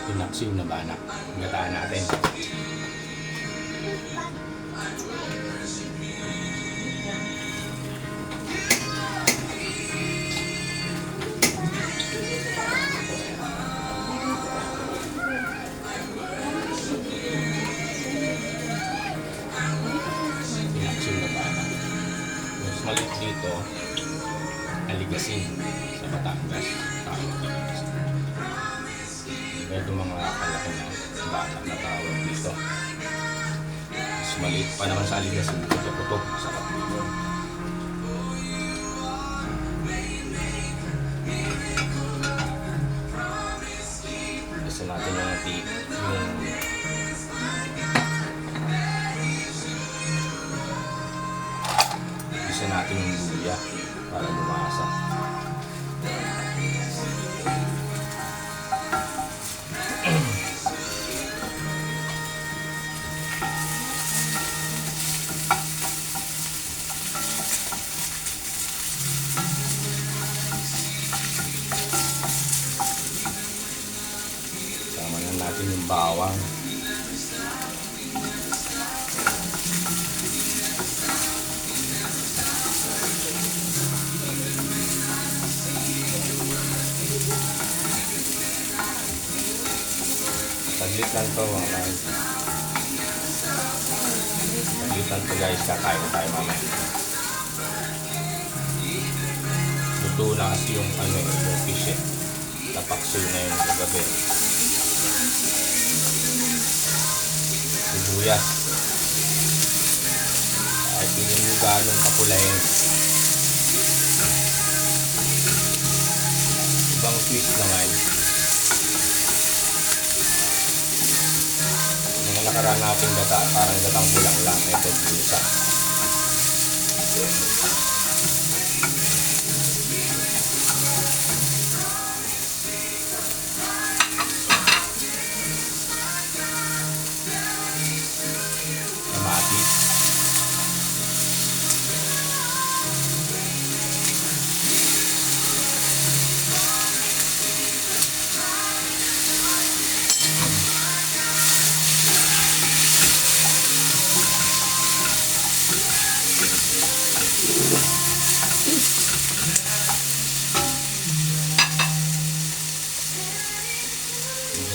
Pinaksiw na banak. Gataan natin. Pinaksiw na banak. Mas maliit dito, aligasin sa Batangas. Ito mga kalaki na banak na tawag dito. Mas maliit pa naman sa aligasin dito, putok sa kapito. Gusto natin yung luya para lumasa. Sama na natin yung bawang. Saglit lang to mga guys. Saglit lang to guys, kakain na tayo mamaya. Luto na kasi yung yung fish eh. Napaksul na yung kagabi. Sibuyas. Kahit hindi mo ganong kapulayin. Ibang twist na guys. Nakaraan natin gata, parang gatang bulang lang. Ito busa. Kamatis.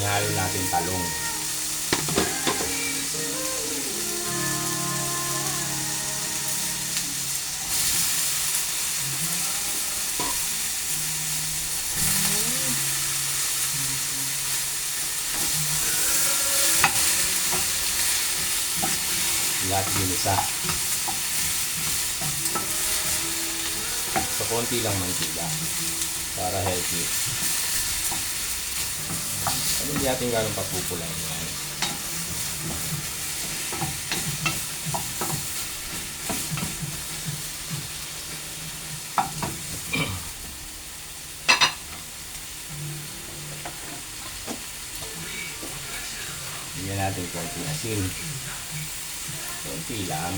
Ihalo natin talong. Lahat ginisa. So, konti lang mantika para healthy. Hindi natin gano'ng papupulain yan. Bigyan natin konti asin. Konti lang.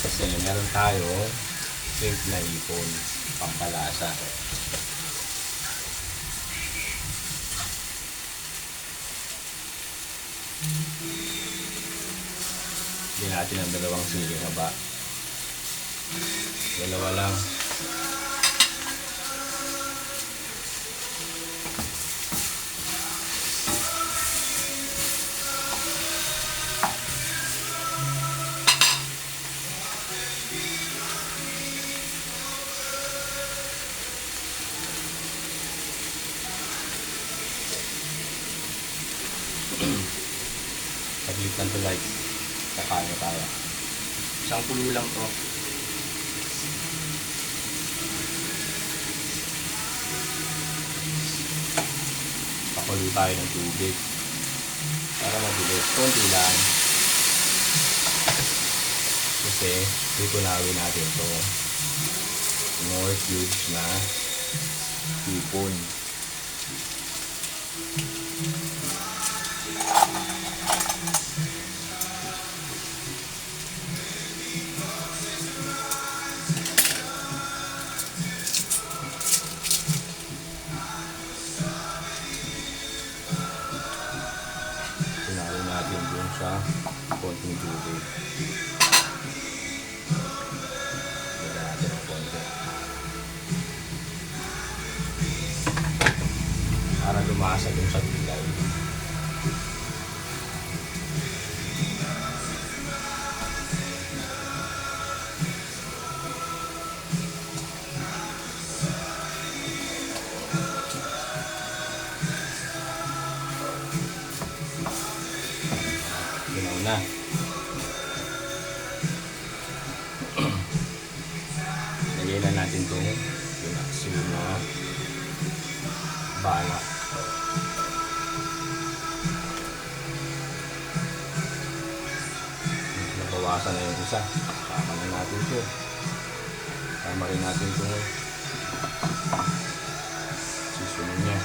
Kasi meron tayo shrimp na hipon, pampalasa. Hindi natin ang dalawang sili haba. Dalawa lang. Paglitan to guys. Kakain na tayo. Isang kulo lang to. Pakulo tayo ng tubig. Para mabilis. Konti lang. Kasi tutunawin natin to. More cubes na hipon. sa konting tubig. Lagyan natin ng konti. Para lumasa dun sa gulay. Ginaw na. Lagyan na natin itong pinaksiw na balak. Nabawasan na yung isa. Sama na natin ito. Sama rin natin itong susunod niya.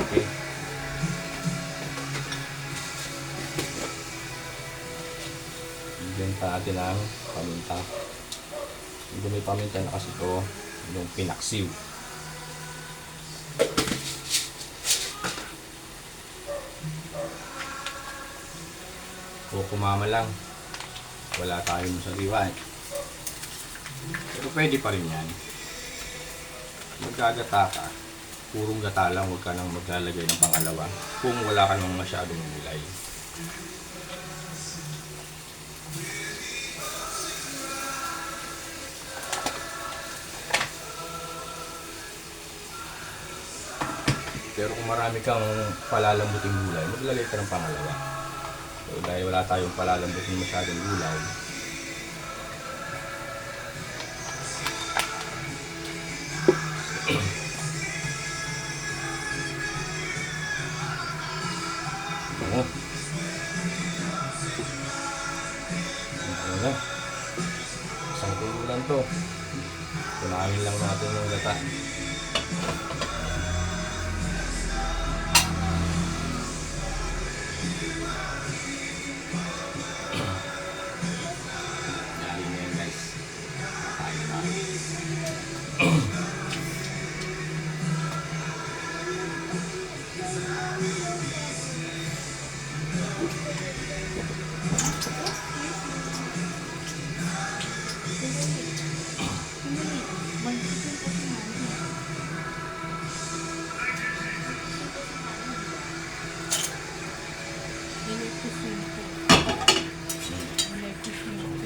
Okay. Bigyan pa natin ang paminta. Hindi may paminta na kasi ito yung pinaksiw. O kumama lang. Wala tayong sariwa eh. Pero pwede pa rin yan. Magkagata ka. Purong gata lang. Huwag ka nang maglalagay ng pangalawa. Kung wala ka nang masyadong gulay. Pero kung marami kang palalambuting gulay, maglagay ka ng pangalawa. So, dahil wala tayong palalambuting masyadong gulay, ano? Ano na? Isang kulo lang to. Kunahin lang natin yung gata.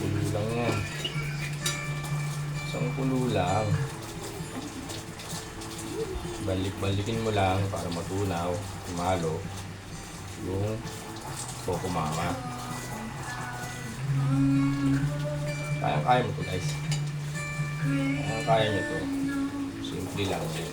Pulo lang yan. Isang pulo lang. Balik-balikin mo lang para matunaw, malo yung kokomama. Kaya mo to guys. Kaya nyo to. Simple lang din.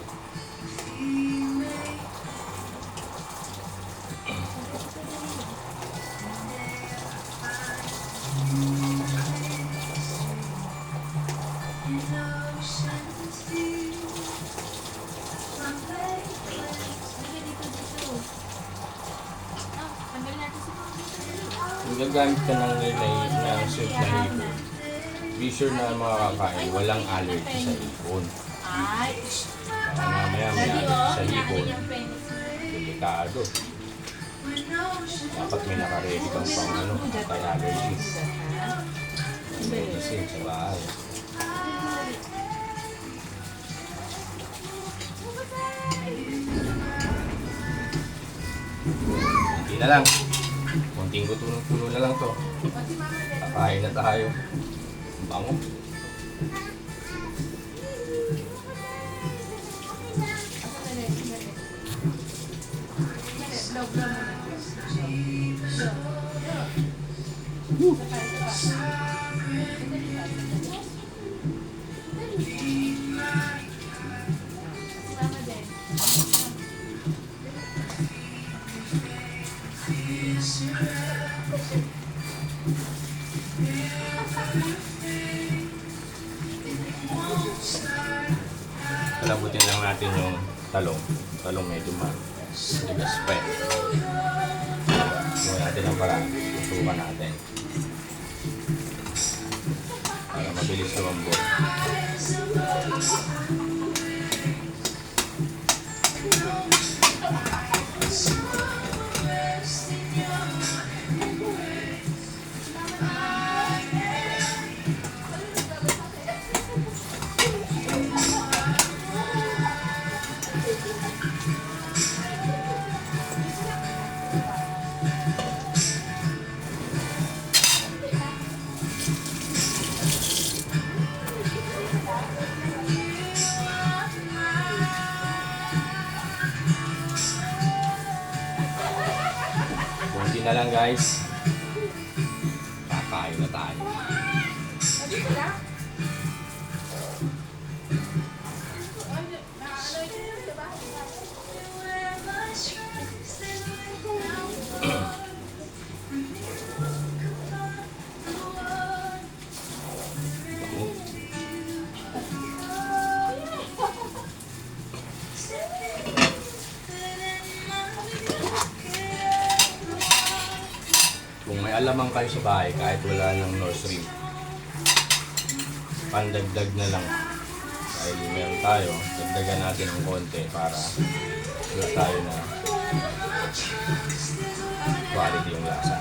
Kung gagamit ka ng soup na hipon, be sure na mga kakain, walang allergy sa hipon. Baka mamaya may allergy sa hipon, delikado. Dapat may nakaredy kang pang anti-allergy. Medicine sa bahay. Hindi na lang. Konting puno na lang to. Kakain na tayo. Bango. Palabutin lang natin yung talong. Talong medyo matigas pa eh. Gawin natin ang paraan. Tutukan natin. Para mabilis lumambot. na lang guys. Kakain na tayo. Kung may alamang kayo sa bahay, kahit wala ng nursery, pandagdag na lang. Dahil meron tayo, dagdagan natin ng konti para wala tayo na quality yung lasa.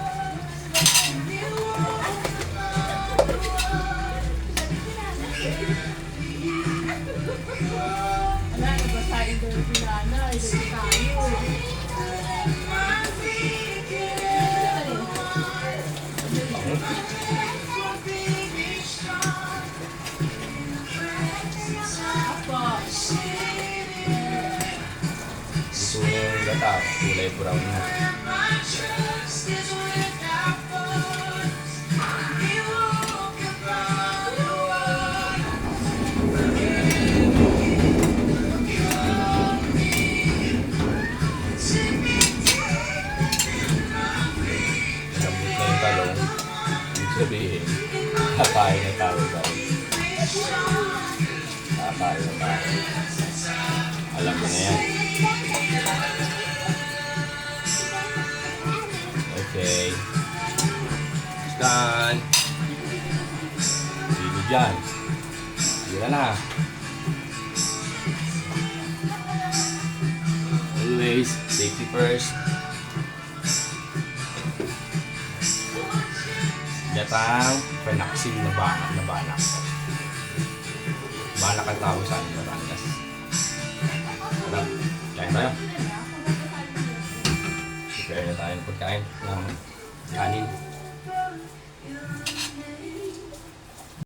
Wala, nabasahin daw yung pinana. Ito tayo. Gusto nyo yung gata, kulay brown na. Sabot na yung talong, ibig sabihin, kakain na tayo guys. Kakain na tayo. Alam mo na yan. Okay. Stand. Sino dyan? Sira na. Always, safety first. Gatang penaksin na banak. Banak ang tawag sa amin, Batangas. Harap, kain tayo. Prepare na tayo ng pagkain ng kanin.